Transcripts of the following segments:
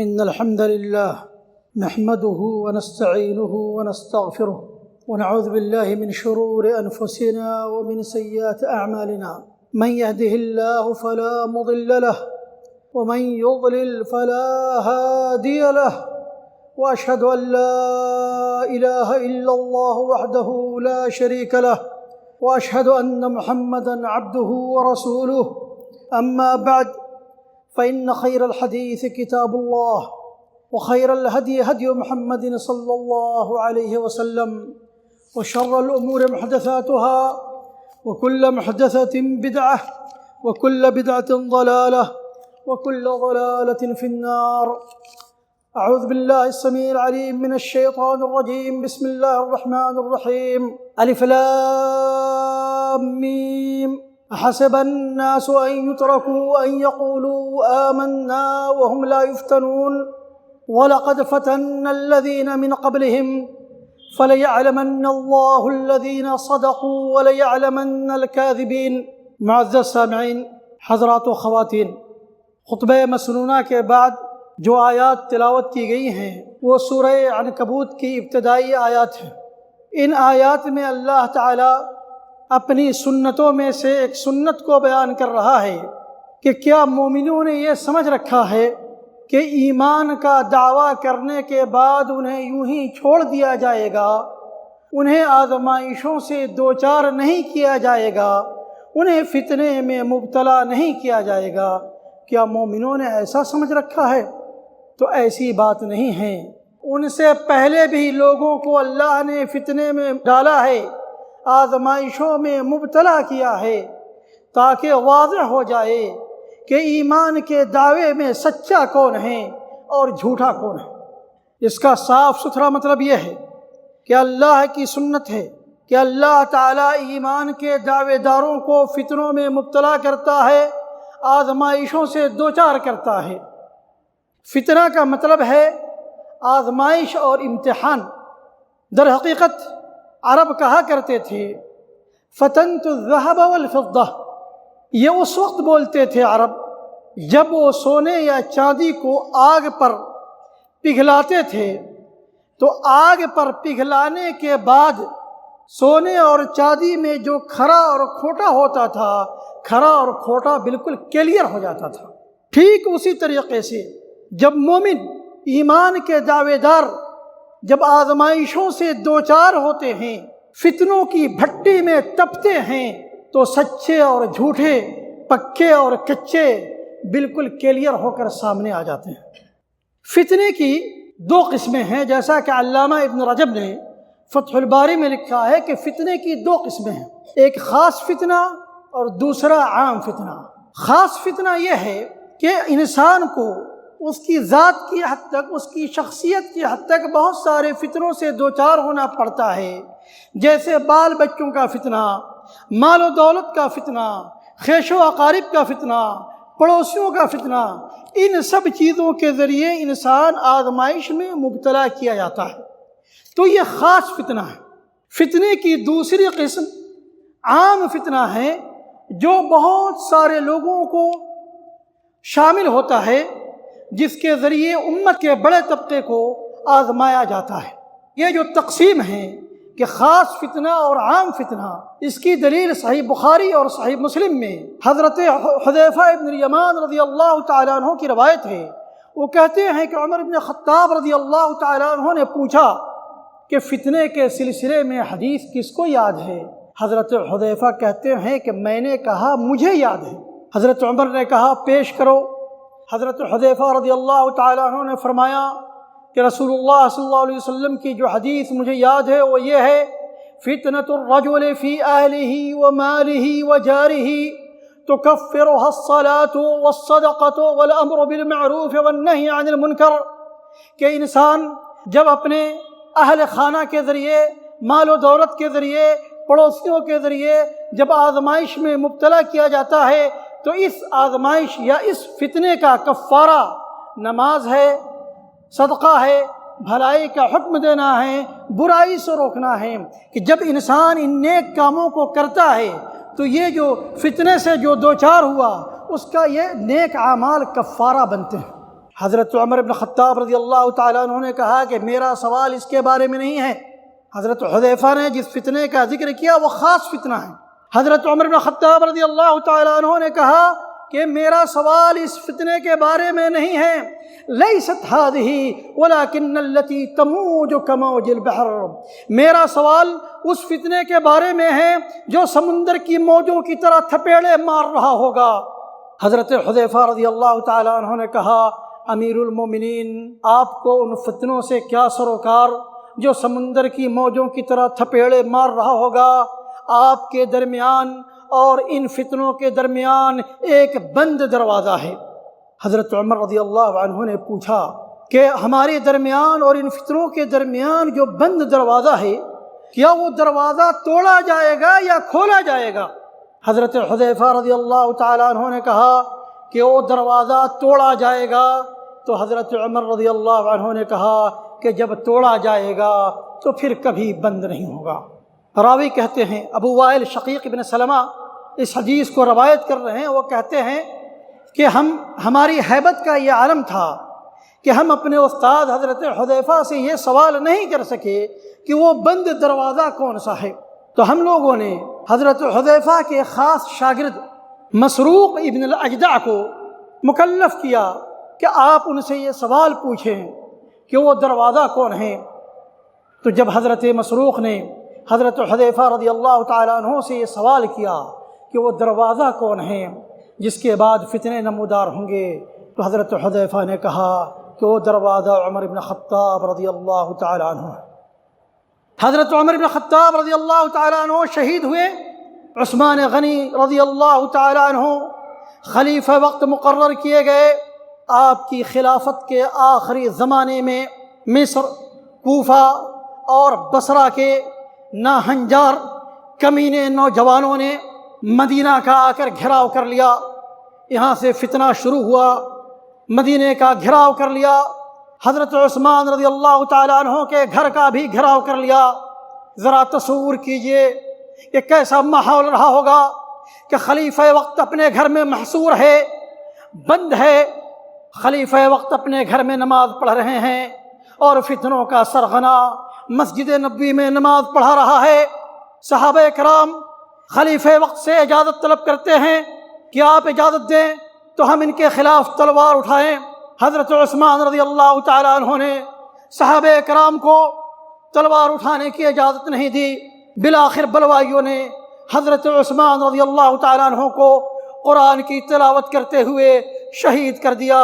إن الحمد لله نحمده ونستعينه ونستغفره ونعوذ بالله من شرور أنفسنا ومن سيئات أعمالنا. من يهده الله فلا مضل له ومن يضلل فلا هادي له، وأشهد أن لا إله إلا الله وحده لا شريك له، وأشهد أن محمدًا عبده ورسوله. أما بعد، فإن خير الحديث كتاب الله، وخير الهدي هدي محمد صلى الله عليه وسلم، وشر الأمور محدثاتها، وكل محدثة بدعة، وكل بدعة ضلالة، وكل ضلالة في النار. أعوذ بالله السميع العليم من الشيطان الرجيم. بسم الله الرحمن الرحيم. ألف لام ميم. أحسب الناس أن يتركوا أن يقولوا آمنا وهم لا يفتنون ولقد فتنا الذين من قبلهم فليعلمن الله الذين صدقوا وليعلمن الكاذبين. معزز سامعین، حضرات و خواتین، خطبہ مسنونہ کے بعد جو آیات تلاوت کی گئی ہیں وہ سورہ عنکبوت کی ابتدائی آیات ہیں. ان آیات میں اللہ تعالی اپنی سنتوں میں سے ایک سنت کو بیان کر رہا ہے کہ کیا مومنوں نے یہ سمجھ رکھا ہے کہ ایمان کا دعویٰ کرنے کے بعد انہیں یوں ہی چھوڑ دیا جائے گا، انہیں آزمائشوں سے دوچار نہیں کیا جائے گا، انہیں فتنے میں مبتلا نہیں کیا جائے گا؟ کیا مومنوں نے ایسا سمجھ رکھا ہے؟ تو ایسی بات نہیں ہے. ان سے پہلے بھی لوگوں کو اللہ نے فتنے میں ڈالا ہے، آزمائشوں میں مبتلا کیا ہے، تاکہ واضح ہو جائے کہ ایمان کے دعوے میں سچا کون ہے اور جھوٹا کون ہے. اس کا صاف ستھرا مطلب یہ ہے کہ اللہ کی سنت ہے کہ اللہ تعالیٰ ایمان کے دعوے داروں کو فتنوں میں مبتلا کرتا ہے، آزمائشوں سے دوچار کرتا ہے. فتنہ کا مطلب ہے آزمائش اور امتحان. در حقیقت عرب کہا کرتے تھے فتنت الذهب والفضة. یہ اس وقت بولتے تھے عرب جب وہ سونے یا چاندی کو آگ پر پگھلاتے تھے، تو آگ پر پگھلانے کے بعد سونے اور چاندی میں جو کھرا اور کھوٹا ہوتا تھا، کھرا اور کھوٹا بالکل کلیئر ہو جاتا تھا. ٹھیک اسی طریقے سے جب مومن ایمان کے دعوے دار جب آزمائشوں سے دوچار ہوتے ہیں، فتنوں کی بھٹی میں تپتے ہیں، تو سچے اور جھوٹے، پکے اور کچے بالکل کلیئر ہو کر سامنے آ جاتے ہیں. فتنے کی دو قسمیں ہیں، جیسا کہ علامہ ابن رجب نے فتح الباری میں لکھا ہے کہ فتنے کی دو قسمیں ہیں، ایک خاص فتنہ اور دوسرا عام فتنہ. خاص فتنہ یہ ہے کہ انسان کو اس کی ذات کی حد تک، اس کی شخصیت کی حد تک بہت سارے فتنوں سے دوچار ہونا پڑتا ہے، جیسے بال بچوں کا فتنہ، مال و دولت کا فتنہ، خیش و اقارب کا فتنہ، پڑوسیوں کا فتنہ. ان سب چیزوں کے ذریعے انسان آزمائش میں مبتلا کیا جاتا ہے. تو یہ خاص فتنہ ہے. فتنے کی دوسری قسم عام فتنہ ہے، جو بہت سارے لوگوں کو شامل ہوتا ہے، جس کے ذریعے امت کے بڑے طبقے کو آزمایا جاتا ہے. یہ جو تقسیم ہے کہ خاص فتنہ اور عام فتنہ، اس کی دلیل صحیح بخاری اور صحیح مسلم میں حضرت حذیفہ ابن الیمان رضی اللہ تعالیٰ عنہ کی روایت ہے. وہ کہتے ہیں کہ عمر بن خطاب رضی اللہ تعالیٰ عنہ نے پوچھا کہ فتنے کے سلسلے میں حدیث کس کو یاد ہے؟ حضرت حذیفہ کہتے ہیں کہ میں نے کہا مجھے یاد ہے. حضرت عمر نے کہا پیش کرو. حضرت حذیفہ رضی اللہ تعالیٰ عنہ نے فرمایا کہ رسول اللہ صلی اللہ علیہ وسلم کی جو حدیث مجھے یاد ہے وہ یہ ہے، فتنۃ الرجل فی اہلہ ومالہ وجارہ تکفرها الصلاۃ والصدقۃ والامر بالمعروف والنہی عن المنکر. کہ انسان جب اپنے اہل خانہ کے ذریعے، مال و دولت کے ذریعے، پڑوسیوں کے ذریعے جب آزمائش میں مبتلا کیا جاتا ہے، تو اس آزمائش یا اس فتنے کا کفارہ نماز ہے، صدقہ ہے، بھلائی کا حکم دینا ہے، برائی سے روکنا ہے. کہ جب انسان ان نیک کاموں کو کرتا ہے تو یہ جو فتنے سے جو دوچار ہوا، اس کا یہ نیک اعمال کفارہ بنتے ہیں. حضرت عمر بن خطاب رضی اللہ تعالیٰ عنہ نے کہا کہ میرا سوال اس کے بارے میں نہیں ہے۔ حضرت حذیفہ نے جس فتنے کا ذکر کیا وہ خاص فتنہ ہے۔ حضرت عمر بن خطاب رضی اللہ تعالیٰ عنہ نے کہا کہ میرا سوال اس فتنے کے بارے میں نہیں ہے، لیست ہذہ ولکن التی تموج کموج البحر، میرا سوال اس فتنے کے بارے میں ہے جو سمندر کی موجوں کی طرح تھپیڑے مار رہا ہوگا۔ حضرت حذیفہ رضی اللہ تعالیٰ عنہ نے کہا امیر المومنین، آپ کو ان فتنوں سے کیا سروکار جو سمندر کی موجوں کی طرح تھپیڑے مار رہا ہوگا؟ آپ کے درمیان اور ان فتنوں کے درمیان ایک بند دروازہ ہے۔ حضرت عمر رضی اللہ عنہ نے پوچھا کہ ہمارے درمیان اور ان فتنوں کے درمیان جو بند دروازہ ہے، کیا وہ دروازہ توڑا جائے گا یا کھولا جائے گا؟ حضرت حذیفہ رضی اللہ تعالیٰ عنہ نے کہا کہ وہ دروازہ توڑا جائے گا۔ تو حضرت عمر رضی اللہ عنہ نے کہا کہ جب توڑا جائے گا تو پھر کبھی بند نہیں ہوگا۔ راوی کہتے ہیں، ابو وائل شقیق بن سلمہ اس حدیث کو روایت کر رہے ہیں، وہ کہتے ہیں کہ ہماری ہیبت کا یہ عالم تھا کہ ہم اپنے استاد حضرت حذیفہ سے یہ سوال نہیں کر سکے کہ وہ بند دروازہ کون سا ہے۔ تو ہم لوگوں نے حضرت حذیفہ کے خاص شاگرد مسروق ابن الاجدع کو مکلف کیا کہ آپ ان سے یہ سوال پوچھیں کہ وہ دروازہ کون ہے۔ تو جب حضرت مسروق نے حضرت حذیفہ رضی اللہ تعالیٰ عنہ سے یہ سوال کیا کہ وہ دروازہ کون ہے جس کے بعد فتنے نمودار ہوں گے، تو حضرت حذیفہ نے کہا کہ وہ دروازہ عمر بن خطاب رضی اللہ تعالیٰ عنہ ہے۔ حضرت عمر بن خطاب رضی اللہ تعالیٰ عنہ شہید ہوئے۔ عثمان غنی رضی اللہ تعالیٰ عنہ خلیفہ وقت مقرر کیے گئے۔ آپ کی خلافت کے آخری زمانے میں مصر، کوفہ اور بصرہ کے ناہنجار کمینے نوجوانوں نے مدینہ کا آ کر گھیراؤ کر لیا۔ یہاں سے فتنہ شروع ہوا، مدینہ کا گھیراؤ کر لیا، حضرت عثمان رضی اللہ تعالیٰ عنہ کے گھر کا بھی گھیراؤ کر لیا۔ ذرا تصور کیجئے کہ کیسا ماحول رہا ہوگا کہ خلیفہ وقت اپنے گھر میں محصور ہے، بند ہے، خلیفہ وقت اپنے گھر میں نماز پڑھ رہے ہیں اور فتنوں کا سرغنہ مسجد نبوی میں نماز پڑھا رہا ہے۔ صحابہ کرام خلیفہ وقت سے اجازت طلب کرتے ہیں کہ آپ اجازت دیں تو ہم ان کے خلاف تلوار اٹھائیں۔ حضرت عثمان رضی اللہ تعالیٰ عنہ نے صحابہ کرام کو تلوار اٹھانے کی اجازت نہیں دی۔ بالآخر بلوائیوں نے حضرت عثمان رضی اللہ تعالیٰ عنہ کو قرآن کی تلاوت کرتے ہوئے شہید کر دیا۔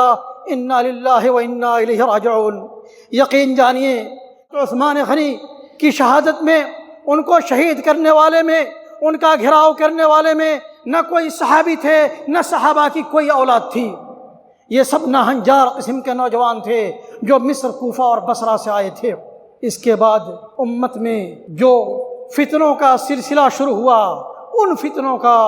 انا للہ و انا الیہ راجعون۔ یقین جانیے عثمان غنی کی شہادت میں، ان کو شہید کرنے والے میں، ان کا گھیراؤ کرنے والے میں نہ کوئی صحابی تھے، نہ صحابہ کی کوئی اولاد تھی۔ یہ سب ناہنجار قسم کے نوجوان تھے جو مصر، کوفہ اور بصرہ سے آئے تھے۔ اس کے بعد امت میں جو فتنوں کا سلسلہ شروع ہوا، ان فتنوں کا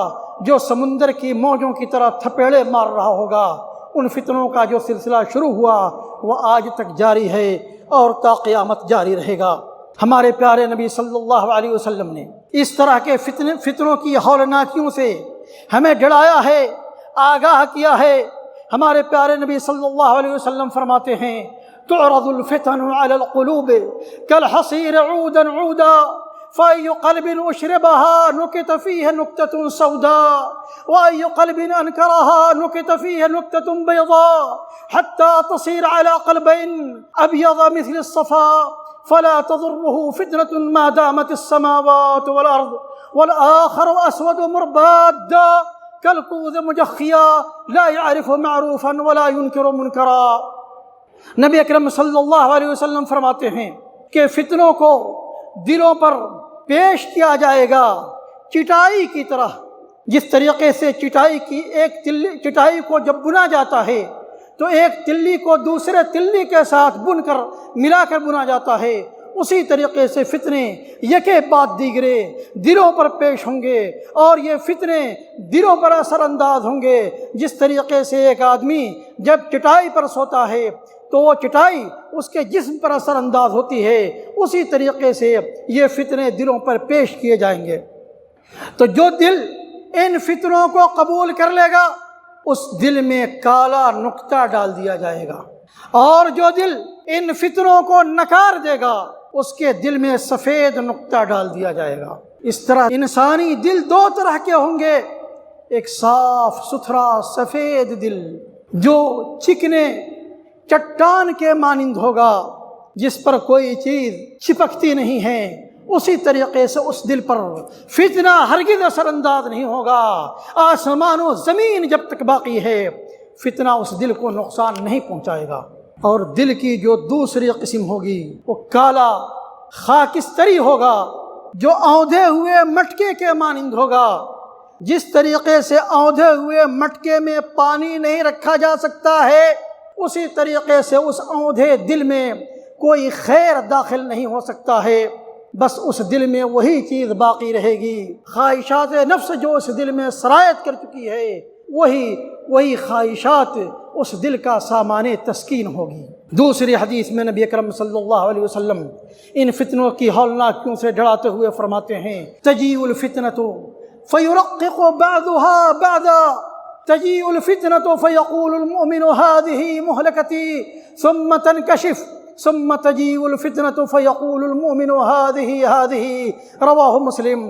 جو سمندر کی موجوں کی طرح تھپیڑے مار رہا ہوگا، ان فتنوں کا جو سلسلہ شروع ہوا وہ آج تک جاری ہے اور تا قیامت جاری رہے گا۔ ہمارے پیارے نبی صلی اللہ علیہ وسلم نے اس طرح کے فتنوں کی ہولناکیوں سے ہمیں ڈرایا ہے، آگاہ کیا ہے۔ ہمارے پیارے نبی صلی اللہ علیہ وسلم فرماتے ہیں تعرض الفتن على القلوب كالحصير عودا عودا فأي قلب أشربها نكت فيه نكتة سوداء وأي قلب أنكرها نكت فيه نكتة بيضاء حتى تصير على قلبين أبيض مثل الصفا فلا تضره فتنة ما دامت السماوات والأرض والآخر أسود مربادا كالكوز مجخيا لا يعرف معروفا ولا ينكر منكرا۔ نبی اکرم صلی اللہ علیہ وسلم فرماتے ہیں کہ فتنوں کو دلوں پر پیش کیا جائے گا چٹائی کی طرح۔ جس طریقے سے چٹائی کو جب بنا جاتا ہے تو ایک تلی کو دوسرے تلی کے ساتھ بن کر ملا کر بنا جاتا ہے، اسی طریقے سے فتنے یکے بعد دیگرے دلوں پر پیش ہوں گے اور یہ فتنے دلوں پر اثر انداز ہوں گے۔ جس طریقے سے ایک آدمی جب چٹائی پر سوتا ہے تو وہ چٹائی اس کے جسم پر اثر انداز ہوتی ہے، اسی طریقے سے یہ فتنے دلوں پر پیش کیے جائیں گے۔ تو جو دل ان فتنوں کو قبول کر لے گا اس دل میں کالا نقطہ ڈال دیا جائے گا۔ اور جو دل ان فتنوں کو نکار دے گا اس کے دل میں سفید نقطہ ڈال دیا جائے گا۔ اس طرح انسانی دل دو طرح کے ہوں گے، ایک صاف ستھرا سفید دل جو چکنے چٹان کے مانند ہوگا، جس پر کوئی چیز چپکتی نہیں ہے، اسی طریقے سے اس دل پر فتنہ ہرگز اثر انداز نہیں ہوگا۔ آسمان و زمین جب تک باقی ہے فتنہ اس دل کو نقصان نہیں پہنچائے گا۔ اور دل کی جو دوسری قسم ہوگی وہ کالا خاکستری ہوگا، جو اونھے ہوئے مٹکے کے مانند ہوگا۔ جس طریقے سے اونھے ہوئے مٹکے میں پانی نہیں رکھا جا سکتا ہے، اسی طریقے سے اس اونھے دل میں کوئی خیر داخل نہیں ہو سکتا ہے۔ بس اس دل میں وہی چیز باقی رہے گی، خواہشات نفس جو اس دل میں سرایت کر چکی ہے، وہی خواہشات اس دل کا سامان تسکین ہوگی۔ دوسری حدیث میں نبی اکرم صلی اللہ علیہ وسلم ان فتنوں کی ہولناکیوں سے ڈراتے ہوئے فرماتے ہیں، تجیء الفتنۃ فیرقق بعضها بعضا، تجیء الفتنۃ فیقول المؤمن هذه مہلکتی ثم تنکشف، ثم تجیء الفتنۃ فیقول المؤمن هذه رواہ مسلم۔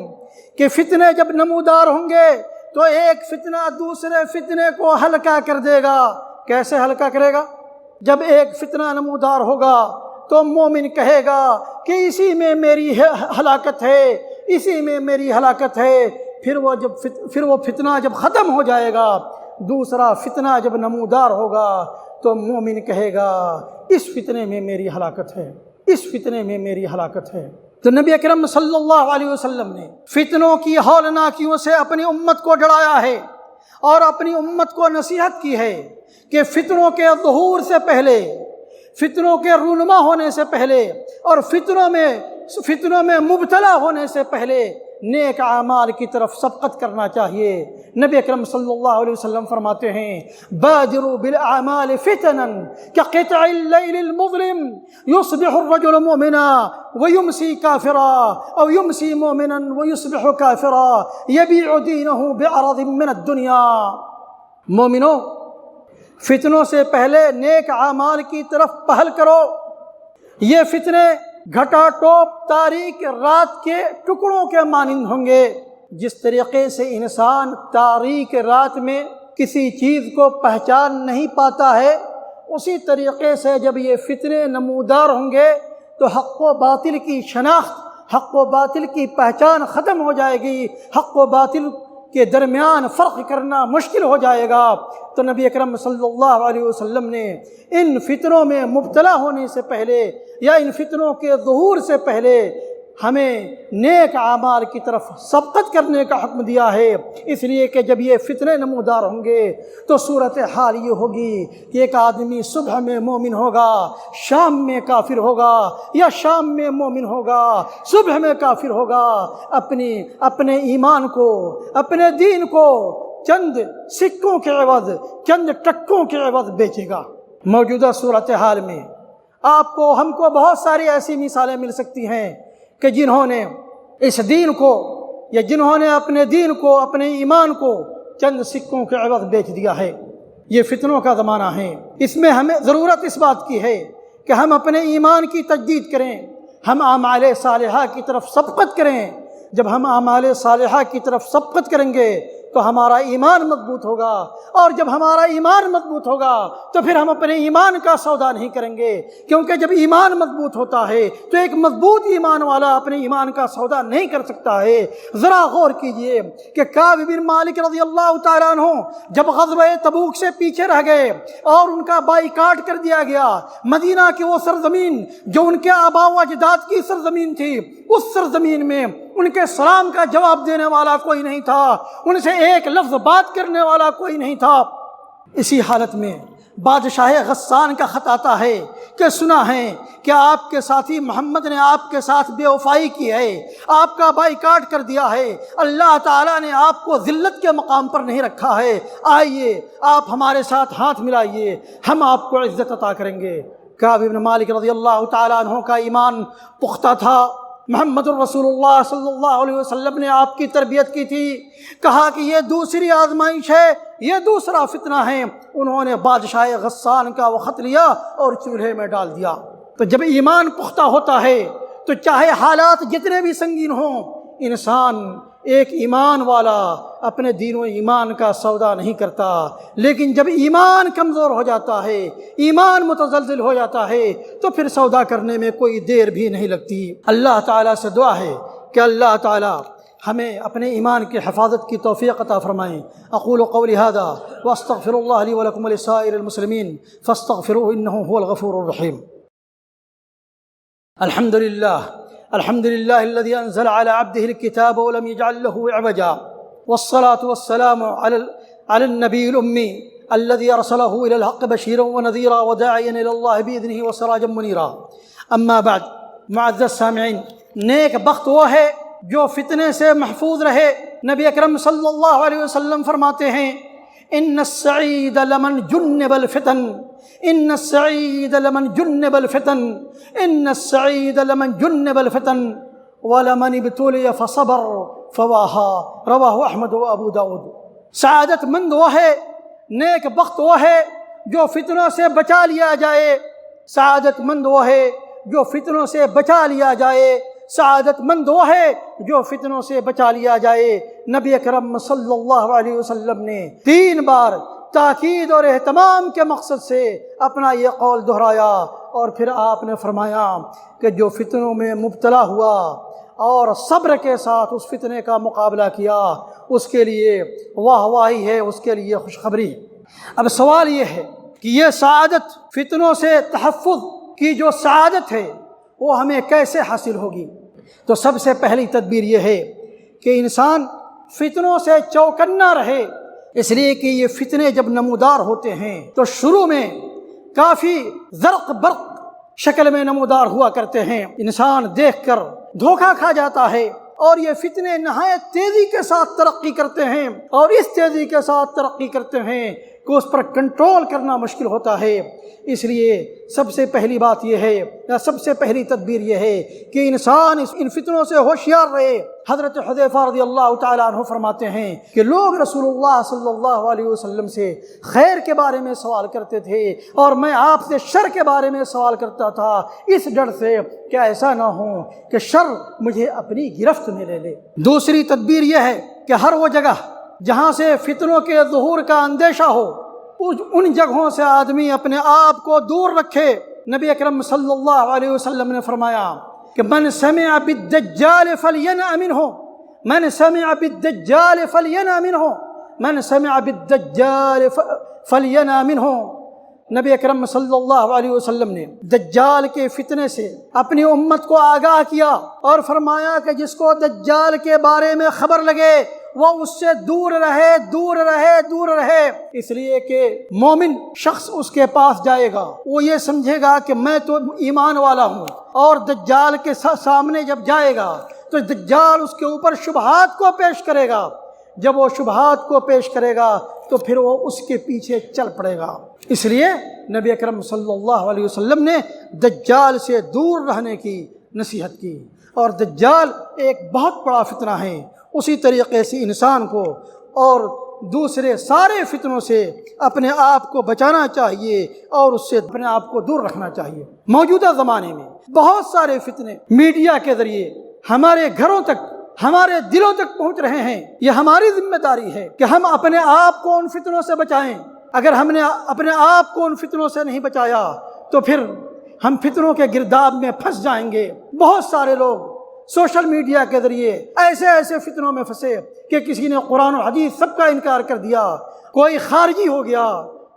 کہ فتنے جب نمودار ہوں گے تو ایک فتنہ دوسرے فتنے کو ہلکا کر دے گا۔ کیسے ہلکا کرے گا؟ جب ایک فتنہ نمودار ہوگا تو مومن کہے گا کہ اسی میں میری ہلاکت ہے، اسی میں میری ہلاکت ہے۔ پھر وہ فتنہ جب ختم ہو جائے گا، دوسرا فتنہ جب نمودار ہوگا تو مومن کہے گا اس فتنے میں میری ہلاکت ہے، اس فتنے میں میری ہلاکت ہے۔ تو نبی اکرم صلی اللہ علیہ وسلم نے فتنوں کی ہولناکیوں سے اپنی امت کو ڈرایا ہے اور اپنی امت کو نصیحت کی ہے کہ فتنوں کے ظہور سے پہلے، فتنوں کے رونما ہونے سے پہلے اور فتنوں میں مبتلا ہونے سے پہلے نیک اعمال کی طرف سبقت کرنا چاہیے۔ نبی اکرم صلی اللہ علیہ وسلم فرماتے ہیں، بادروا بالاعمال فتنا كقطع الليل المظلم يصبح الرجل مؤمنا ويمسي كافرا او يمسي مؤمنا ويصبح كافرا يبيع دينه بعرض من الدنيا۔ مومنو، فتنوں سے پہلے نیک اعمال کی طرف پہل کرو۔ یہ فتنے گھٹا ٹوپ تاریک رات کے ٹکڑوں کے مانند ہوں گے۔ جس طریقے سے انسان تاریک رات میں کسی چیز کو پہچان نہیں پاتا ہے، اسی طریقے سے جب یہ فتنے نمودار ہوں گے تو حق و باطل کی شناخت، حق و باطل کی پہچان ختم ہو جائے گی، حق و باطل کے درمیان فرق کرنا مشکل ہو جائے گا۔ تو نبی اکرم صلی اللہ علیہ وسلم نے ان فتنوں میں مبتلا ہونے سے پہلے یا ان فتنوں کے ظہور سے پہلے ہمیں نیک اعمال کی طرف سبقت کرنے کا حکم دیا ہے، اس لیے کہ جب یہ فتنے نمودار ہوں گے تو صورتحال یہ ہوگی کہ ایک آدمی صبح میں مومن ہوگا، شام میں کافر ہوگا، یا شام میں مومن ہوگا، صبح میں کافر ہوگا، اپنے ایمان کو، اپنے دین کو چند سکوں کے عوض، چند ٹکوں کے عوض بیچے گا۔ موجودہ صورتحال میں آپ کو، ہم کو بہت ساری ایسی مثالیں مل سکتی ہیں کہ جنہوں نے اس دین کو، یا جنہوں نے اپنے دین کو، اپنے ایمان کو چند سکوں کے عوض بیچ دیا ہے۔ یہ فتنوں کا زمانہ ہے، اس میں ہمیں ضرورت اس بات کی ہے کہ ہم اپنے ایمان کی تجدید کریں، ہم اعمال صالحہ کی طرف سبقت کریں۔ جب ہم اعمال صالحہ کی طرف سبقت کریں گے تو ہمارا ایمان مضبوط ہوگا، اور جب ہمارا ایمان مضبوط ہوگا تو پھر ہم اپنے ایمان کا سودا نہیں کریں گے، کیونکہ جب ایمان مضبوط ہوتا ہے تو ایک مضبوط ایمان والا اپنے ایمان کا سودا نہیں کر سکتا ہے۔ ذرا غور کیجئے کہ کعب بن مالک رضی اللہ تعالیٰ عنہ جب غزوہ تبوک سے پیچھے رہ گئے اور ان کا بائیکاٹ کر دیا گیا، مدینہ کی وہ سرزمین جو ان کے آباء و اجداد کی سرزمین تھی، اس سرزمین میں ان کے سلام کا جواب دینے والا کوئی نہیں تھا، ان سے ایک لفظ بات کرنے والا کوئی نہیں تھا۔ اسی حالت میں بادشاہ غسان کا خط آتا ہے کہ سنا ہے کہ آپ کے ساتھی محمد نے آپ کے ساتھ بے وفائی کی ہے، آپ کا بائیکاٹ کر دیا ہے، اللہ تعالیٰ نے آپ کو ذلت کے مقام پر نہیں رکھا ہے، آئیے آپ ہمارے ساتھ ہاتھ ملائیے، ہم آپ کو عزت عطا کریں گے۔ کعب بن مالک رضی اللہ تعالیٰ عنہ کا ایمان پختہ تھا، محمد الرسول اللہ صلی اللہ علیہ وسلم نے آپ کی تربیت کی تھی، کہا کہ یہ دوسری آزمائش ہے، یہ دوسرا فتنہ ہے۔ انہوں نے بادشاہ غسان کا وہ خط لیا اور چولہے میں ڈال دیا۔ تو جب ایمان پختہ ہوتا ہے تو چاہے حالات جتنے بھی سنگین ہوں، انسان ایک ایمان والا اپنے دین و ایمان کا سودا نہیں کرتا، لیکن جب ایمان کمزور ہو جاتا ہے، ایمان متزلزل ہو جاتا ہے، تو پھر سودا کرنے میں کوئی دیر بھی نہیں لگتی۔ اللہ تعالیٰ سے دعا ہے کہ اللہ تعالیٰ ہمیں اپنے ایمان کی حفاظت کی توفیق عطا فرمائیں۔ اقول قولی ھذا واستغفر اللہ لی ولکم ولسائر المسلمین فاستغفروہ انہ ھو الغفور الرحیم۔ الحمد للہ الذي انزل على عبده الكتاب ولم يجعل له عوجا، والصلاة والسلام على النبي الأمي الذي أرسله إلى الحق بشيرا ونذيرا وداعيا إلى الله بإذنه وسراجا منيرا۔ اما بعد، معزز سامعین، نیک بخت وہ ہے جو فتنے سے محفوظ رہے۔ نبی اکرم صلی اللہ علیہ وسلم فرماتے ہیں ان السعید لمن جنب الفتن، ان السعید لمن جنب الفتن، ان السعید لمن جنب الفتن ولمن ابتلی فصبر فواہا، رواہ احمد و ابو داود۔ سعادت مند وہ ہے، نیک بخت وہ ہے جو فتنوں سے بچا لیا جائے، سعادت مند وہ ہے جو فتنوں سے بچا لیا جائے، سعادت مند وہ ہے جو فتنوں سے بچا لیا جائے۔ نبی اکرم صلی اللہ علیہ وسلم نے 3 بار تاکید اور اہتمام کے مقصد سے اپنا یہ قول دہرایا، اور پھر آپ نے فرمایا کہ جو فتنوں میں مبتلا ہوا اور صبر کے ساتھ اس فتنے کا مقابلہ کیا، اس کے لیے واہ واہی ہے، اس کے لیے خوشخبری۔ اب سوال یہ ہے کہ یہ سعادت، فتنوں سے تحفظ کی جو سعادت ہے، وہ ہمیں کیسے حاصل ہوگی؟ تو سب سے پہلی تدبیر یہ ہے کہ انسان فتنوں سے چوکنا رہے، اس لیے کہ یہ فتنے جب نمودار ہوتے ہیں تو شروع میں کافی زرق برق شکل میں نمودار ہوا کرتے ہیں، انسان دیکھ کر دھوکہ کھا جاتا ہے، اور یہ فتنے نہایت تیزی کے ساتھ ترقی کرتے ہیں، اور اس تیزی کے ساتھ ترقی کرتے ہیں کہ اس پر کنٹرول کرنا مشکل ہوتا ہے۔ اس لیے سب سے پہلی بات یہ ہے، یا سب سے پہلی تدبیر یہ ہے کہ انسان ان فتنوں سے ہوشیار رہے۔ حضرت حذیفہ رضی اللہ تعالیٰ عنہ فرماتے ہیں کہ لوگ رسول اللہ صلی اللہ علیہ وسلم سے خیر کے بارے میں سوال کرتے تھے، اور میں آپ سے شر کے بارے میں سوال کرتا تھا، اس ڈر سے کہ ایسا نہ ہو کہ شر مجھے اپنی گرفت میں لے لے۔ دوسری تدبیر یہ ہے کہ ہر وہ جگہ جہاں سے فتنوں کے ظہور کا اندیشہ ہو، ان جگہوں سے آدمی اپنے آپ کو دور رکھے۔ نبی اکرم صلی اللہ علیہ وسلم نے فرمایا کہ من سمع بالدجال فلینأ منہ، من سمع بالدجال فلینأ منہ، من سمع بالدجال فلینأ منہ۔ نبی اکرم صلی اللہ علیہ وسلم نے دجال کے فتنے سے اپنی امت کو آگاہ کیا، اور فرمایا کہ جس کو دجال کے بارے میں خبر لگے وہ اس سے دور رہے، دور رہے، دور رہے، اس لیے کہ مومن شخص اس کے پاس جائے گا، وہ یہ سمجھے گا کہ میں تو ایمان والا ہوں، اور دجال کے سامنے جب جائے گا تو دجال اس کے اوپر شبہات کو پیش کرے گا، جب وہ شبہات کو پیش کرے گا تو پھر وہ اس کے پیچھے چل پڑے گا۔ اس لیے نبی اکرم صلی اللہ علیہ وسلم نے دجال سے دور رہنے کی نصیحت کی، اور دجال ایک بہت بڑا فتنہ ہے۔ اسی طریقے سے انسان کو اور دوسرے سارے فتنوں سے اپنے آپ کو بچانا چاہیے، اور اس سے اپنے آپ کو دور رکھنا چاہیے۔ موجودہ زمانے میں بہت سارے فتنے میڈیا کے ذریعے ہمارے گھروں تک، ہمارے دلوں تک پہنچ رہے ہیں۔ یہ ہماری ذمہ داری ہے کہ ہم اپنے آپ کو ان فتنوں سے بچائیں۔ اگر ہم نے اپنے آپ کو ان فتنوں سے نہیں بچایا تو پھر ہم فتنوں کے گرداب میں پھنس جائیں گے۔ بہت سارے لوگ سوشل میڈیا کے ذریعے ایسے فتنوں میں پھنسے کہ کسی نے قرآن و حدیث سب کا انکار کر دیا، کوئی خارجی ہو گیا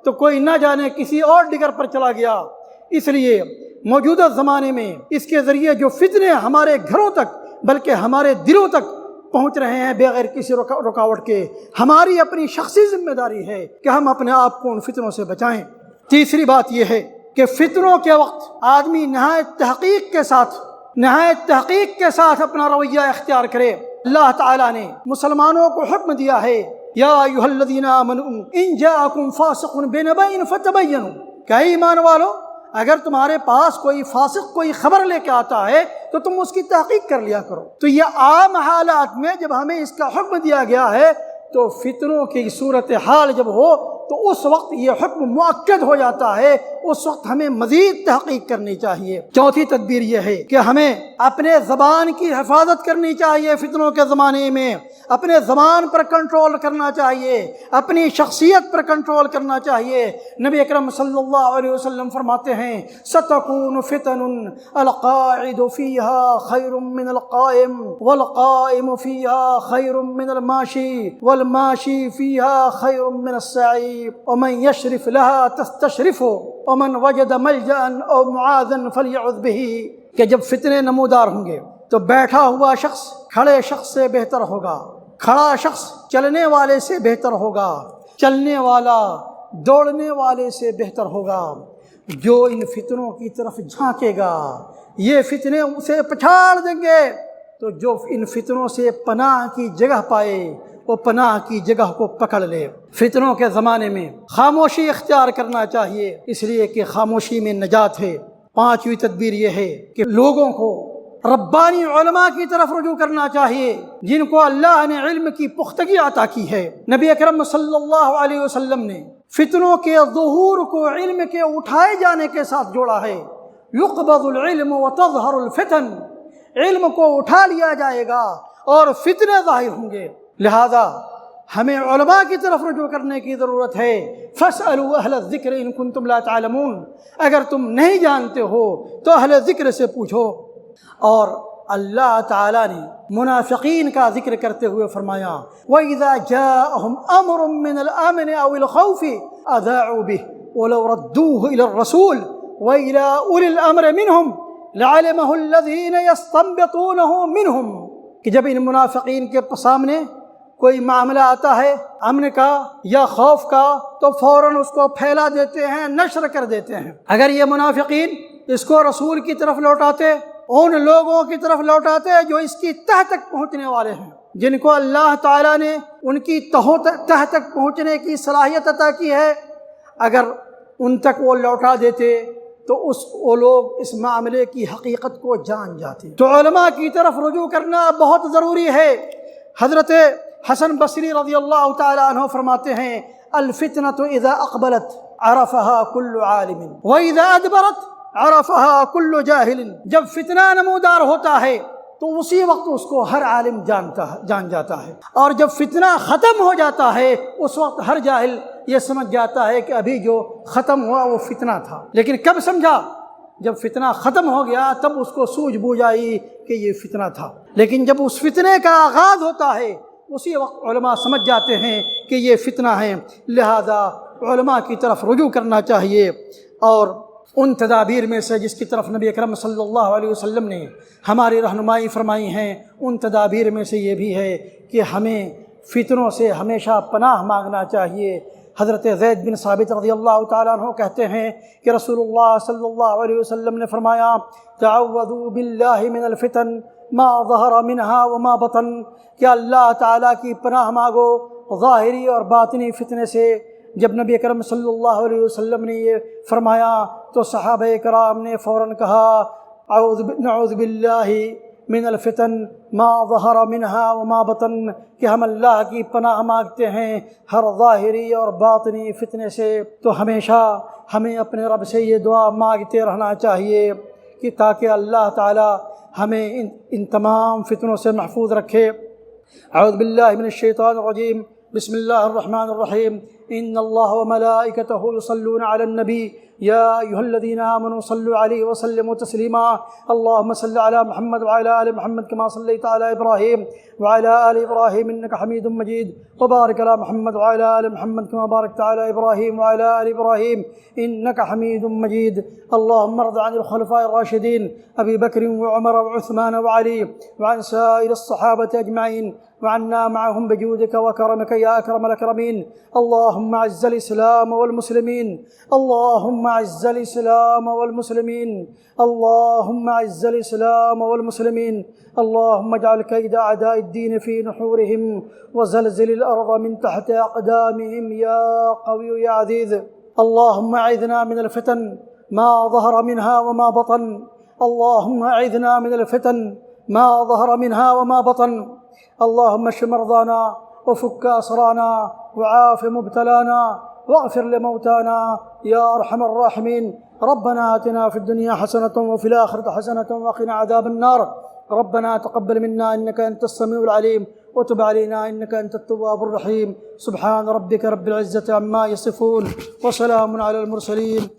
تو کوئی نہ جانے کسی اور ڈگر پر چلا گیا۔ اس لیے موجودہ زمانے میں اس کے ذریعے جو فتنے ہمارے گھروں تک بلکہ ہمارے دلوں تک پہنچ رہے ہیں بغیر کسی رکاوٹ کے، ہماری اپنی شخصی ذمہ داری ہے کہ ہم اپنے آپ کو ان فتنوں سے بچائیں۔ تیسری بات یہ ہے کہ فتنوں کے وقت آدمی نہایت تحقیق کے ساتھ اپنا رویہ اختیار کرے۔ اللہ تعالیٰ نے مسلمانوں کو حکم دیا ہے، یا ایھا الذین آمنوا ان جاءکم فاسق بنبأ فتبینوا، کہ ایمان والو اگر تمہارے پاس کوئی فاسق کوئی خبر لے کے آتا ہے تو تم اس کی تحقیق کر لیا کرو۔ تو یہ عام حالات میں جب ہمیں اس کا حکم دیا گیا ہے تو فتنوں کی صورتحال جب ہو تو اس وقت یہ حکم مؤکد ہو جاتا ہے، اس وقت ہمیں مزید تحقیق کرنی چاہیے۔ چوتھی تدبیر یہ ہے کہ ہمیں اپنے زبان کی حفاظت کرنی چاہیے، فتنوں کے زمانے میں اپنے زبان پر کنٹرول کرنا چاہیے، اپنی شخصیت پر کنٹرول کرنا چاہیے۔ نبی اکرم صلی اللہ علیہ وسلم فرماتے ہیں ستکون فتن القاعد فیہا خیر من القائم والقائم فیہا خیر من الماشی والماشی فیہا خیر من السعی ومن یشرف لها تستشرف ومن وجد ملجأ او معاذا فلیعذ به، کہ جب فتنے نمودار ہوں گے تو بیٹھا ہوا شخص کھڑے شخص سے بہتر ہوگا، کھڑا شخص چلنے والے سے بہتر ہوگا، چلنے والا دوڑنے والے سے بہتر ہوگا۔ جو ان فتنوں کی طرف جھانکے گا یہ فتنے اسے پچھاڑ دیں گے، تو جو ان فتنوں سے پناہ کی جگہ پائے وہ پناہ کی جگہ کو پکڑ لے۔ فتنوں کے زمانے میں خاموشی اختیار کرنا چاہیے، اس لیے کہ خاموشی میں نجات ہے۔ پانچویں تدبیر یہ ہے کہ لوگوں کو ربانی علماء کی طرف رجوع کرنا چاہیے جن کو اللہ نے علم کی پختگی عطا کی ہے۔ نبی اکرم صلی اللہ علیہ وسلم نے فتنوں کے ظہور کو علم کے اٹھائے جانے کے ساتھ جوڑا ہے۔ یقبض العلم وتظہر الفتن، علم کو اٹھا لیا جائے گا اور فتنے ظاہر ہوں گے، لہذا ہمیں علماء کی طرف رجوع کرنے کی ضرورت ہے۔ فاسألوا اہل الذکر ان کنتم لا تعلمون، اگر تم نہیں جانتے ہو تو اہل ذکر سے پوچھو۔ اور اللہ تعالیٰ نے منافقین کا ذکر کرتے ہوئے فرمایا وَإِذَا جَاءَهُمْ أَمْرٌ مِّنَ الْأَمْنِ أَوِ الْخَوْفِ أَذَاعُوا بِهِ وَلَوْ رَدُّوهُ إِلَى الرَّسُولِ وَإِلَى أُولِي الْأَمْرِ مِنْهُمْ لَعَلِمَهُ الَّذِينَ يَسْتَنبِطُونَهُ مِنْهُمْ، کہ جب ان منافقین کے سامنے کوئی معاملہ آتا ہے امن کا یا خوف کا تو فوراً اس کو پھیلا دیتے ہیں، نشر کر دیتے ہیں۔ اگر یہ منافقین اس کو رسول کی طرف لوٹاتے، ان لوگوں کی طرف لوٹاتے جو اس کی تہ تک پہنچنے والے ہیں، جن کو اللہ تعالیٰ نے ان کی تہ تک پہنچنے کی صلاحیت عطا کی ہے، اگر ان تک وہ لوٹا دیتے تو وہ لوگ اس معاملے کی حقیقت کو جان جاتے۔ تو علماء کی طرف رجوع کرنا بہت ضروری ہے۔ حضرت حسن بصری رضی اللہ تعالیٰ عنہ فرماتے ہیں الفتنة اذا اقبلت عرفها كل عالم واذا ادبرت عرفها كل جاہل، جب فتنہ نمودار ہوتا ہے تو اسی وقت اس کو ہر عالم جان جاتا ہے، اور جب فتنہ ختم ہو جاتا ہے اس وقت ہر جاہل یہ سمجھ جاتا ہے کہ ابھی جو ختم ہوا وہ فتنہ تھا۔ لیکن کب سمجھا؟ جب فتنہ ختم ہو گیا تب اس کو سوجھ بوجھ آئی کہ یہ فتنہ تھا۔ لیکن جب اس فتنے کا آغاز ہوتا ہے اسی وقت علماء سمجھ جاتے ہیں کہ یہ فتنہ ہے، لہذا علماء کی طرف رجوع کرنا چاہیے۔ اور ان تدابیر میں سے جس کی طرف نبی اکرم صلی اللہ علیہ وسلم نے ہماری رہنمائی فرمائی ہیں، ان تدابیر میں سے یہ بھی ہے کہ ہمیں فتنوں سے ہمیشہ پناہ مانگنا چاہیے۔ حضرت زید بن ثابت رضی اللہ تعالیٰ عنہ کہتے ہیں کہ رسول اللہ صلی اللہ علیہ وسلم نے فرمایا تعوذوا باللہ من الفتن ما ظہر منہا وما بطن، کہ اللہ تعالیٰ کی پناہ مانگو ظاہری اور باطنی فتنے سے۔ جب نبی اکرم صلی اللہ علیہ وسلم نے یہ فرمایا تو صحابہ کرام نے فوراً کہا نعوذ باللہ من الفتن ما ظہر منہا وما بطن، کہ ہم اللہ کی پناہ مانگتے ہیں ہر ظاہری اور باطنی فتنے سے۔ تو ہمیشہ ہمیں اپنے رب سے یہ دعا مانگتے رہنا چاہیے کہ تاکہ اللہ تعالی ہمیں ان تمام فتنوں سے محفوظ رکھے۔ اعوذ باللہ من الشیطان الرجیم، بسم اللہ الرحمن الرحیم، ان اللہ وملائکتہ یصلون علی النبی یا ایھا الذین آمنوا صلوا علیہ وسلموا تسلیما، اللہم صل علی محمد وعلی آل محمد کما صلیت علی ابراہیم وعلی آل ابراہیم انک حمید مجید، وبارک علی محمد وعلی آل محمد کما بارکت علی ابراہیم وعلی آل ابراہیم انک حمید مجید، اللہم ارض عن الخلفاء الراشدین ابی بکر وعمر وعثمان وعلی وعن سائر الصحابة اجمعین وعنا معهم بجودك وكرمك يا أكرم الأكرمين، اللهم أعز الإسلام والمسلمين، اللهم أعز الإسلام والمسلمين، اللهم أعز الإسلام والمسلمين، اللهم اجعل كيد أعداء الدين في نحورهم وزلزل الأرض من تحت أقدامهم يا قوي يا عزيز، اللهم أعذنا من الفتن ما ظهر منها وما بطن. اللهم أعذنا من الفتن ما ظهر منها وما بطن. اللهم اشف مرضانا وفك أسرانا وعاف مبتلانا واغفر لموتانا يا أرحم الراحمين. ربنا آتنا في الدنيا حسنة وفي الآخرة حسنة وقنا عذاب النار. ربنا تقبل منا إنك أنت السميع العليم وتب علينا إنك أنت التواب الرحيم. سبحان ربك رب العزة عما يصفون وسلام على المرسلين